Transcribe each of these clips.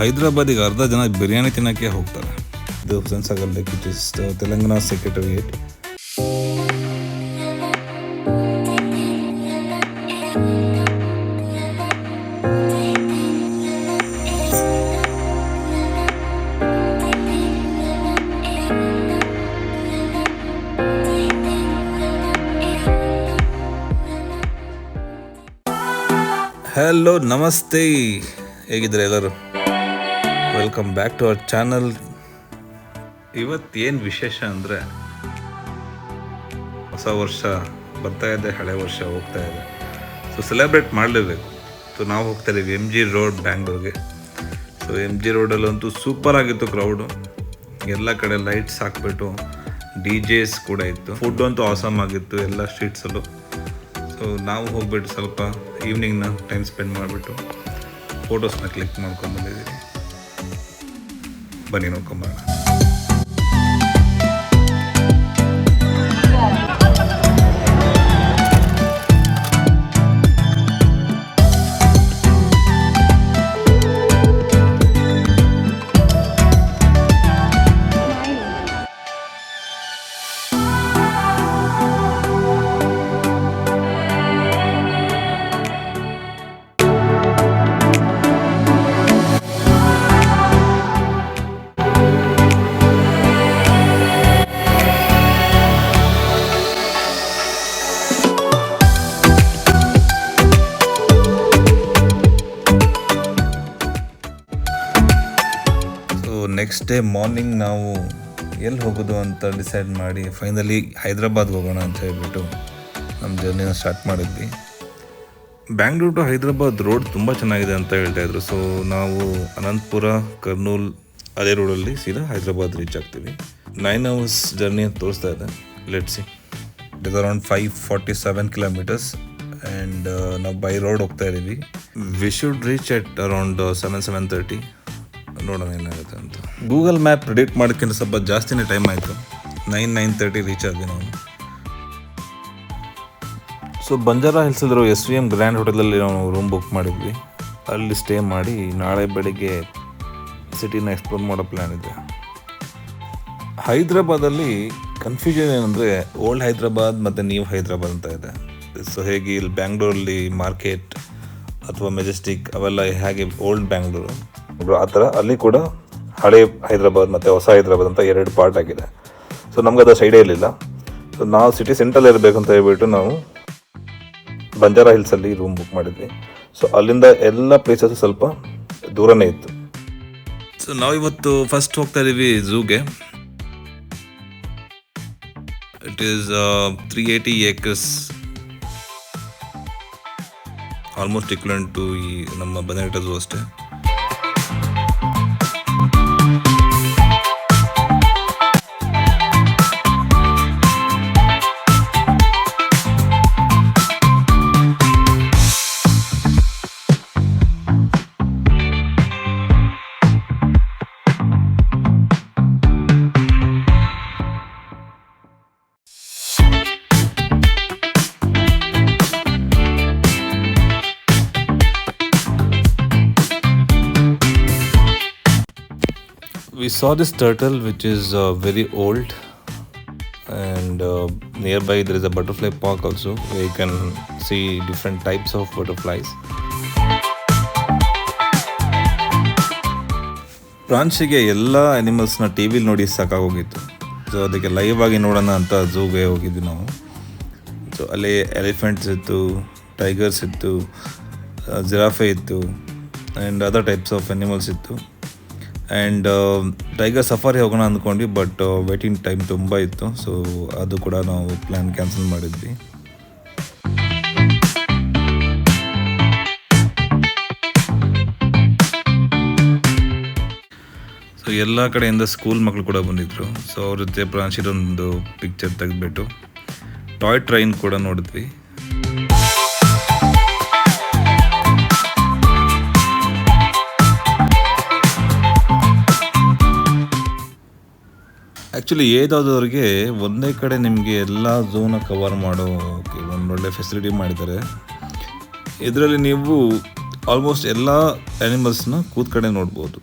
ಹೈದರಾಬಾದಿಗೆ ಅರ್ಧ ಜನ ಬಿರಿಯಾನಿ ತಿನ್ನೋಕ್ಕೆ ಹೋಗ್ತಾರೆ. ಇದು Hussain Sagar lake, it is Telangana secretariat. Hello, namaste, ಹೇಗಿದ್ದಾರೆ ಎಲ್ಲರೂ? Welcome back to our channel. ಇವತ್ತೇನು ವಿಶೇಷ ಅಂದರೆ, ಹೊಸ ವರ್ಷ ಬರ್ತಾ ಇದೆ, ಹಳೆ ವರ್ಷ ಹೋಗ್ತಾ ಇದೆ. ಸೊ ಸೆಲೆಬ್ರೇಟ್ ಮಾಡಲೇಬೇಕು. ಸೊ ನಾವು ಹೋಗ್ತಾ ಇದ್ದೀವಿ ಎಮ್ ಜಿ ರೋಡ್, ಬ್ಯಾಂಗ್ಳೂರ್ಗೆ. ಸೊ ಎಮ್ ಜಿ ರೋಡಲ್ಲಂತೂ ಸೂಪರ್ ಆಗಿತ್ತು ಕ್ರೌಡು. ಎಲ್ಲ ಕಡೆ ಲೈಟ್ಸ್ ಹಾಕ್ಬಿಟ್ಟು DJs ಕೂಡ ಇತ್ತು. ಫುಡ್ ಅಂತೂ ಆಸಮ್ ಆಗಿತ್ತು ಎಲ್ಲ ಸ್ಟ್ರೀಟ್ಸಲ್ಲೂ. ಸೊ ನಾವು ಹೋಗ್ಬಿಟ್ಟು ಸ್ವಲ್ಪ ಈವ್ನಿಂಗ್ನ ಟೈಮ್ ಸ್ಪೆಂಡ್ ಮಾಡಿಬಿಟ್ಟು ಫೋಟೋಸ್ನ ಕ್ಲಿಕ್ ಮಾಡ್ಕೊಂಡು ಬಂದಿದ್ದೀವಿ. ಬನ್ನಿ ನೋಡ್ಕೊಂಬರೋಣ. ನೆಕ್ಸ್ಟ್ ಡೇ ಮಾರ್ನಿಂಗ್ ನಾವು ಎಲ್ಲಿ ಹೋಗೋದು ಅಂತ ಡಿಸೈಡ್ ಮಾಡಿ ಫೈನಲಿ ಹೈದ್ರಾಬಾದ್ಗೆ ಹೋಗೋಣ ಅಂತ ಹೇಳ್ಬಿಟ್ಟು ನಮ್ಮ ಜರ್ನಿನ ಸ್ಟಾರ್ಟ್ ಮಾಡಿದ್ವಿ. ಬ್ಯಾಂಗ್ಳೂರ್ ಟು ಹೈದ್ರಾಬಾದ್ ರೋಡ್ ತುಂಬ ಚೆನ್ನಾಗಿದೆ ಅಂತ ಹೇಳ್ತಾಯಿದ್ರು. ಸೊ ನಾವು ಅನಂತಪುರ, ಕರ್ನೂಲ್ ಅದೇ ರೋಡಲ್ಲಿ ಸೀದಾ ಹೈದ್ರಾಬಾದ್ ರೀಚ್ ಆಗ್ತೀವಿ. 9 hours ಜರ್ನಿ ಅಂತ ತೋರಿಸ್ತಾ ಇದೆ. Let's see, it is around 547 kilometers and ನಾವು ಬೈ ರೋಡ್ ಹೋಗ್ತಾ ಇದ್ದೀವಿ. We should reach at around 7:30. ನೋಡೋಣ ಏನಾಗುತ್ತೆ ಅಂತ. ಗೂಗಲ್ ಮ್ಯಾಪ್ ಪ್ರಿಡಿಕ್ಟ್ ಮಾಡೋಕ್ಕಿಂತ ಸ್ವಲ್ಪ ಜಾಸ್ತಿನೇ ಟೈಮ್ ಆಯಿತು. 9:30 ರೀಚ್ ಆದ್ವಿ ನಾವು. ಸೊ ಬಂಜಾರಾ ಹಿಲ್ಸಲ್ಲಿರೋ SVM ಗ್ರ್ಯಾಂಡ್ ಹೋಟೆಲಲ್ಲಿ ನಾವು ರೂಮ್ ಬುಕ್ ಮಾಡಿದ್ವಿ. ಅಲ್ಲಿ ಸ್ಟೇ ಮಾಡಿ ನಾಳೆ ಬೆಳಿಗ್ಗೆ ಸಿಟಿನ ಎಕ್ಸ್ಪ್ಲೋರ್ ಮಾಡೋ ಪ್ಲ್ಯಾನ್ ಇದೆ. ಹೈದ್ರಾಬಾದಲ್ಲಿ ಕನ್ಫ್ಯೂಷನ್ ಏನಂದರೆ ಓಲ್ಡ್ ಹೈದ್ರಾಬಾದ್ ಮತ್ತು ನ್ಯೂ ಹೈದ್ರಾಬಾದ್ ಅಂತ ಇದೆ. ಸೊ ಹೇಗೆ ಇಲ್ಲಿ ಬ್ಯಾಂಗ್ಳೂರಲ್ಲಿ ಮಾರ್ಕೆಟ್ ಅಥವಾ ಮೆಜೆಸ್ಟಿಕ್ ಅವೆಲ್ಲ ಹೇಗೆ ಓಲ್ಡ್ ಬ್ಯಾಂಗ್ಳೂರು, ಆ ಥರ ಅಲ್ಲಿ ಕೂಡ ಹಳೆ ಹೈದ್ರಾಬಾದ್ ಮತ್ತು ಹೊಸ ಹೈದ್ರಾಬಾದ್ ಅಂತ 2 ಪಾರ್ಟ್ ಆಗಿದೆ. ಸೊ ನಮ್ಗೆ ಅದು ಐಡಿಯಾ ಇರಲಿಲ್ಲ. ಸೊ ನಾವು ಸಿಟಿ ಸೆಂಟ್ರಲ್ಲಿ ಇರಬೇಕು ಅಂತ ಹೇಳ್ಬಿಟ್ಟು ನಾವು ಬಂಜಾರಾ ಹಿಲ್ಸಲ್ಲಿ ರೂಮ್ ಬುಕ್ ಮಾಡಿದ್ವಿ. ಸೊ ಅಲ್ಲಿಂದ ಎಲ್ಲ ಪ್ಲೇಸಸ್ ಸ್ವಲ್ಪ ದೂರನೇ ಇತ್ತು. ಸೊ ನಾವಿವತ್ತು ಫಸ್ಟ್ ಹೋಗ್ತಾ ಇದ್ದೀವಿ ಝೂಗೆ. It is 380 acres, almost equivalent to ಈ ನಮ್ಮ ಬನ್ನೇಟ ಝೂ ಅಷ್ಟೇ. We saw this turtle which is very old, and nearby there is a butterfly park also where you can see different types of butterflies. ಪ್ರಾನ್ಸಿಗೆ ಎಲ್ಲ ಅನಿಮಲ್ಸ್ನ ಟಿವಿಲಿ ನೋಡಿ ಸಾಕಾಗೋಗಿತ್ತು. So ಅದಕ್ಕೆ live ಆಗಿ ನೋಡೋಣ ಅಂತ ಝೂಗೆ ಹೋಗಿದ್ವಿ ನಾವು. ಸೊ ಅಲ್ಲಿ ಎಲಿಫೆಂಟ್ಸ್ ಇತ್ತು, ಟೈಗರ್ಸ್ ಇತ್ತು, ಜಿರಾಫೆ ಇತ್ತು and other types of animals ಇತ್ತು. ಆ್ಯಂಡ್ ಟೈಗರ್ ಸಫಾರಿ ಹೋಗೋಣ ಅಂದ್ಕೊಂಡ್ವಿ, ಬಟ್ ವೇಟಿಂಗ್ ಟೈಮ್ ತುಂಬ ಇತ್ತು. ಸೊ ಅದು ಕೂಡ ನಾವು ಪ್ಲ್ಯಾನ್ ಕ್ಯಾನ್ಸಲ್ ಮಾಡಿದ್ವಿ. ಸೊ ಎಲ್ಲ ಕಡೆಯಿಂದ ಸ್ಕೂಲ್ ಮಕ್ಕಳು ಕೂಡ ಬಂದಿದ್ದರು. ಸೊ ಅವ್ರ ಜೊತೆ ಪ್ರಾಂಶಿದೊಂದು ಪಿಕ್ಚರ್ ತೆಗೆದುಬಿಟ್ಟು ಟಾಯ್ ಟ್ರೈನ್ ಕೂಡ ನೋಡಿದ್ವಿ. ಆ್ಯಕ್ಚುಲಿ ಏದಾದವ್ರಿಗೆ ಒಂದೇ ಕಡೆ ನಿಮಗೆ ಎಲ್ಲ ಝೋನ ಕವರ್ ಮಾಡೋಕ್ಕೆ ಒಂದೊಳ್ಳೆ ಫೆಸಿಲಿಟಿ ಮಾಡಿದ್ದಾರೆ. ಇದರಲ್ಲಿ ನೀವು ಆಲ್ಮೋಸ್ಟ್ ಎಲ್ಲ ಆ್ಯನಿಮಲ್ಸ್ನ ಕೂತ್ಕಡೆ ನೋಡ್ಬೋದು.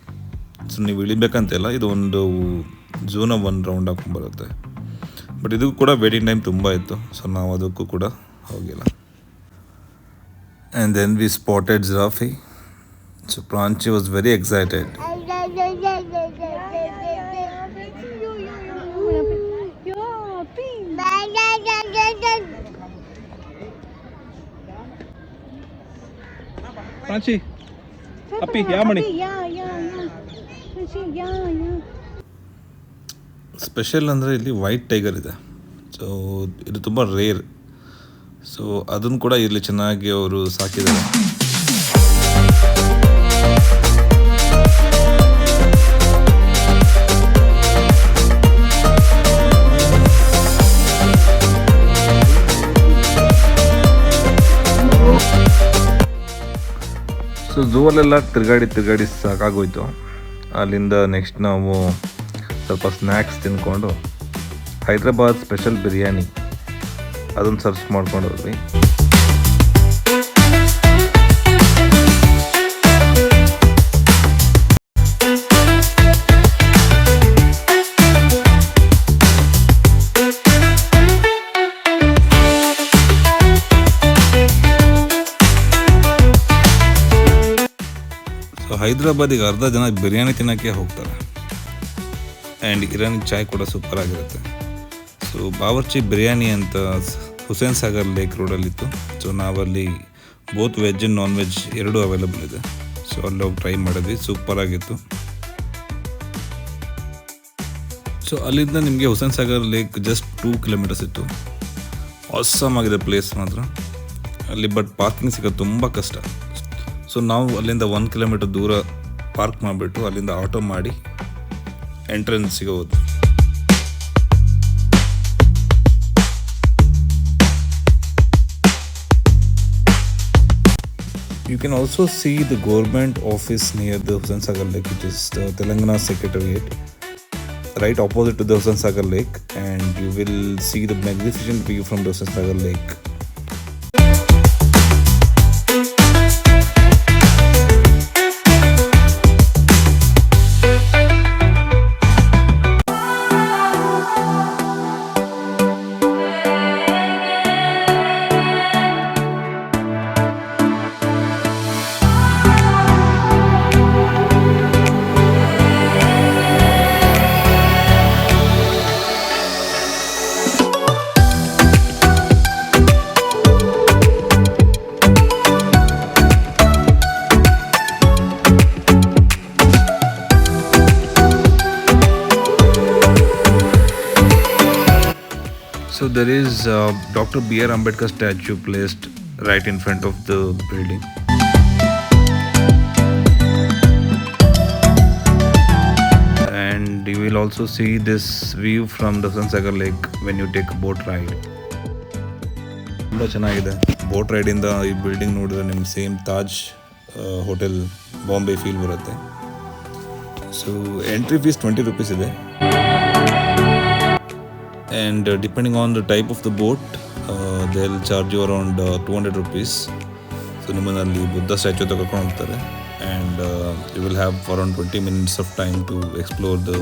ಸೊ ನೀವು ಇಳಿಬೇಕಂತೆಲ್ಲ, ಇದು ಒಂದು ಝೂನ ಒಂದು ರೌಂಡ್ ಹಾಕೊಂಡ್ಬರುತ್ತೆ. ಬಟ್ ಇದಕ್ಕೂ ಕೂಡ ವೇಟಿಂಗ್ ಟೈಮ್ ತುಂಬ ಇತ್ತು, ಸೊ ನಾವು ಅದಕ್ಕೂ ಕೂಡ ಹೋಗಿಲ್ಲ. And then we spotted giraffe. So Pranchi was very excited. Pranchi ಅಪ್ಪಿ ಯಾ ಮಣಿ ಸ್ಪೆಷಲ್ ಅಂದರೆ ಇಲ್ಲಿ ವೈಟ್ ಟೈಗರ್ ಇದೆ. ಸೊ ಇದು ತುಂಬ ರೇರ್. ಸೊ ಅದನ್ನು ಕೂಡ ಇಲ್ಲಿ ಚೆನ್ನಾಗಿ ಅವರು ಸಾಕಿದ್ದಾರೆ. ಸೊ ಝೂವಲ್ಲೆಲ್ಲ ತಿರುಗಾಡಿ ಸಾಕಾಗೋಯ್ತು. ಅಲ್ಲಿಂದ ನೆಕ್ಸ್ಟ್ ನಾವು ಸ್ವಲ್ಪ ಸ್ನ್ಯಾಕ್ಸ್ ತಿನ್ಕೊಂಡು ಹೈದ್ರಾಬಾದ್ ಸ್ಪೆಷಲ್ ಬಿರಿಯಾನಿ ಅದನ್ನು ಸರ್ಚ್ ಮಾಡ್ಕೊಂಡು ಹೋದ್ವಿ. ಸೊ ಹೈದ್ರಾಬಾದಿಗೆ ಅರ್ಧ ಜನ ಬಿರಿಯಾನಿ ತಿನ್ನೋಕ್ಕೆ ಹೋಗ್ತಾರೆ. ಆ್ಯಂಡ್ ಇರಾನಿ ಚಾಯ್ ಕೂಡ ಸೂಪರ್ ಆಗಿರುತ್ತೆ. ಸೊ ಬಾವರ್ಚಿ ಬಿರಿಯಾನಿ ಅಂತ ಹುಸೇನ್ ಸಾಗರ್ ಲೇಕ್ ರೋಡಲ್ಲಿತ್ತು. ಸೊ ನಾವಲ್ಲಿ both veg and non veg ಎರಡೂ ಅವೈಲಬಲ್ ಇದೆ. ಸೊ ಅಲ್ಲಿ ಹೋಗಿ ಟ್ರೈ ಮಾಡಿದ್ವಿ, ಸೂಪರ್ ಆಗಿತ್ತು. ಸೊ ಅಲ್ಲಿಂದ ನಿಮಗೆ Hussain Sagar lake just 2 kilometres ಇತ್ತು. ಆಸಮ್ ಆಗಿದೆ ಪ್ಲೇಸ್ ಮಾತ್ರ ಅಲ್ಲಿ, ಬಟ್ ಪಾರ್ಕಿಂಗ್ ಸಿಗೋದು ತುಂಬ ಕಷ್ಟ. ಸೊ ನಾವು ಅಲ್ಲಿಂದ 1 ಕಿಲೋಮೀಟರ್ ದೂರ ಪಾರ್ಕ್ ಮಾಡಿಬಿಟ್ಟು ಅಲ್ಲಿಂದ ಆಟೋ ಮಾಡಿ ಎಂಟ್ರೆನ್ಸಿಗೆ ಹೋದ್ವಿ. You can also see the government office near the Hussain Sagar Lake, which is the Telangana Secretariat, right opposite to the Hussain Sagar Lake, and you will see the magnificent view from the Hussain Sagar Lake. So there is Dr. B.R. Ambedkar statue placed right in front of the building. And you will also see this view from the Hussain Sagar Lake when you take a boat ride. ತುಂಬ ಚೆನ್ನಾಗಿದೆ. Boat ರೈಡಿಂದ ಈ building ನೋಡಿದ್ರೆ ನಿಮ್ಗೆ same Taj hotel Bombay feel ಬರುತ್ತೆ. So entry fees 20 rupees ಇದೆ. And depending on the type of the boat, they'll charge you around 200 rupees. So ನಿಮ್ಮನ್ನು ಅಲ್ಲಿ Buddha statue ತಗೊಂಡು ಹೋಗ್ತಾರೆ. And you will have around 20 minutes of time to explore the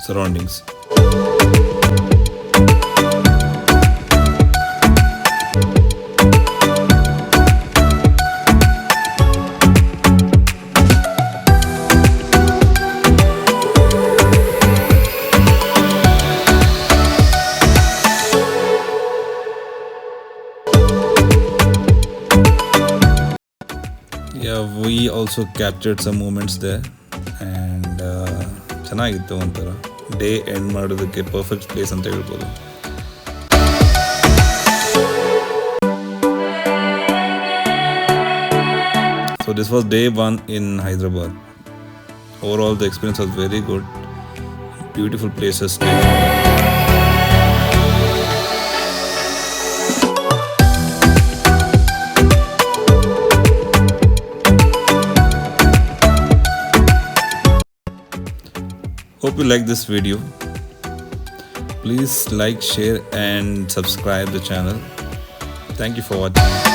surroundings. We also captured some moments there, and ಚೆನ್ನಾಗಿತ್ತು. ಒಂಥರ day end ಮಾಡೋದಕ್ಕೆ perfect place ಅಂತ ಹೇಳ್ಬೋದು. So this was day 1 in Hyderabad. Overall the experience was very good. Beautiful places. Hope you like this video. Please like, share and subscribe the channel. Thank you for watching.